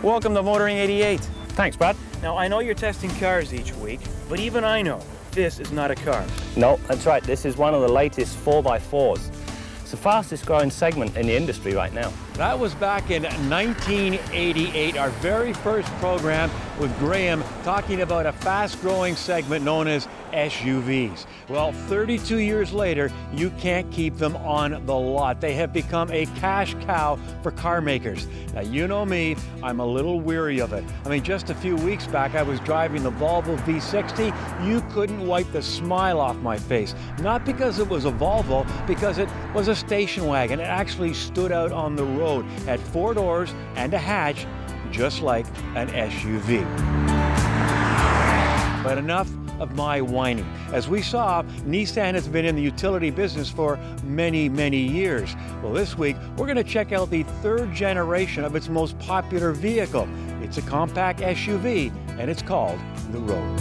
Welcome to Motoring 88. Thanks, Brad. Now, I know you're testing cars each week, but even I know this is not a car. No, that's right. This is one of the latest 4x4s. It's the fastest growing segment in the industry right now. That was back in 1988, our very first program with Graham talking about a fast-growing segment known as SUVs. Well, 32 years later, you can't keep them on the lot. They have become a cash cow for car makers. Now, you know me, I'm a little weary of it. I mean, just a few weeks back, I was driving the Volvo V60. You couldn't wipe the smile off my face. Not because it was a Volvo, because it was a station wagon. It actually stood out on the road, had 4 doors and a hatch, just like an SUV. But enough of my whining. As we saw, Nissan has been in the utility business for many, many years. Well, this week, we're going to check out the 3rd generation of its most popular vehicle. It's a compact SUV, and it's called the Rogue.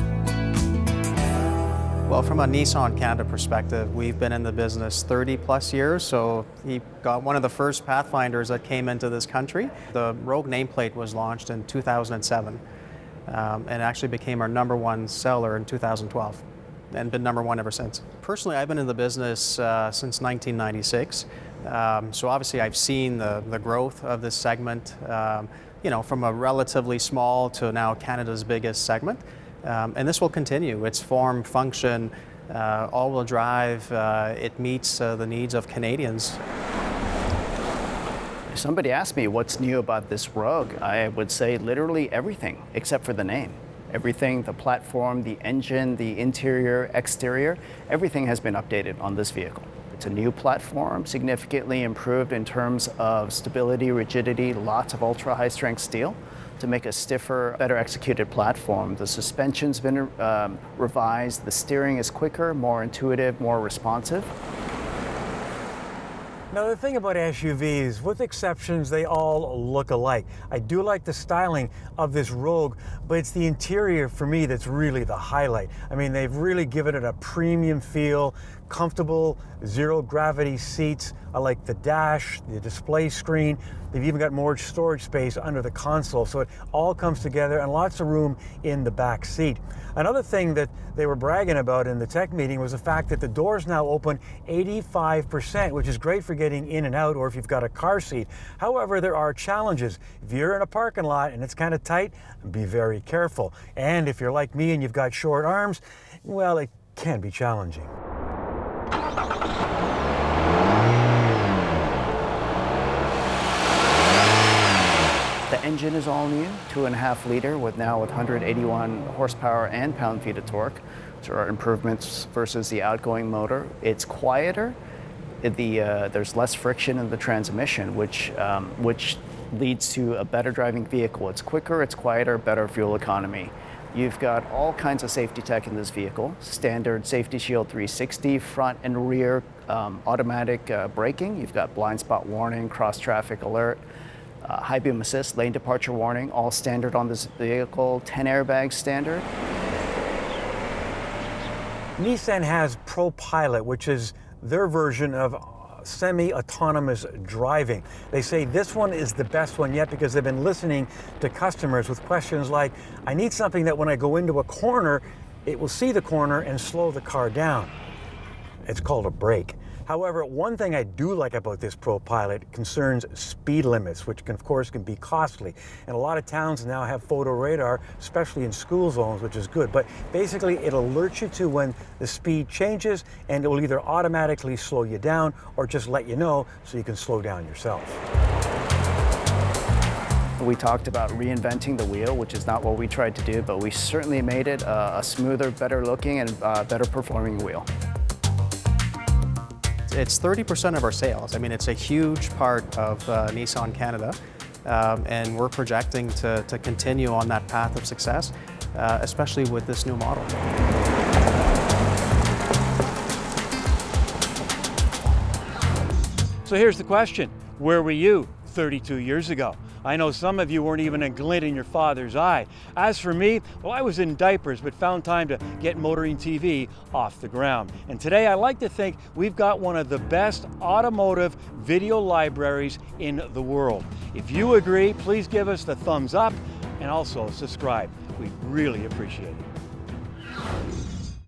Well, from a Nissan Canada perspective, we've been in the business 30 plus years, so we got one of the first Pathfinders that came into this country. The Rogue nameplate was launched in 2007 and actually became our #1 seller in 2012 and been #1 ever since. Personally, I've been in the business since 1996, so obviously I've seen the growth of this segment, you know, from a relatively small to now Canada's biggest segment. And this will continue. Its form, function, all-wheel drive, it meets the needs of Canadians. If somebody asked me what's new about this Rogue, I would say literally everything except for the name. Everything, the platform, the engine, the interior, exterior, everything has been updated on this vehicle. It's a new platform, significantly improved in terms of stability, rigidity, lots of ultra-high strength steel to make a stiffer, better executed platform. The suspension's been revised, the steering is quicker, more intuitive, more responsive. Now, the thing about SUVs, with exceptions, they all look alike. I do like the styling of this Rogue, but it's the interior for me that's really the highlight. I mean, they've really given it a premium feel, comfortable, zero-gravity seats. I like the dash, the display screen. They've even got more storage space under the console, so it all comes together and lots of room in the back seat. Another thing that they were bragging about in the tech meeting was the fact that the doors now open 85%, which is great for getting in and out or if you've got a car seat. However, there are challenges. If you're in a parking lot and it's kind of tight, be very careful. And if you're like me and you've got short arms, well, it can be challenging. The engine is all new, 2.5 liter with 181 horsepower and pound-feet of torque. which are improvements versus the outgoing motor. It's quieter. There's less friction in the transmission, which leads to a better driving vehicle. It's quicker, it's quieter, better fuel economy. You've got all kinds of safety tech in this vehicle. Standard Safety Shield 360, front and rear automatic braking. You've got blind spot warning, cross traffic alert, high beam assist, lane departure warning, all standard on this vehicle, 10 airbags standard. Nissan has ProPilot, which is their version of semi-autonomous driving. They say this one is the best one yet because they've been listening to customers with questions like, I need something that when I go into a corner, it will see the corner and slow the car down. It's called a brake. However, one thing I do like about this ProPilot concerns speed limits, which of course can be costly. And a lot of towns now have photo radar, especially in school zones, which is good. But basically, it alerts you to when the speed changes, and it will either automatically slow you down or just let you know so you can slow down yourself. We talked about reinventing the wheel, which is not what we tried to do, but we certainly made it a smoother, better looking, and better performing wheel. It's 30% of our sales. I mean, it's a huge part of Nissan Canada, and we're projecting to continue on that path of success, especially with this new model. So here's the question. Where were you 32 years ago? I know some of you weren't even a glint in your father's eye. As for me, well, I was in diapers but found time to get Motoring TV off the ground. And today I like to think we've got one of the best automotive video libraries in the world. If you agree, please give us the thumbs up and also subscribe. We'd really appreciate it.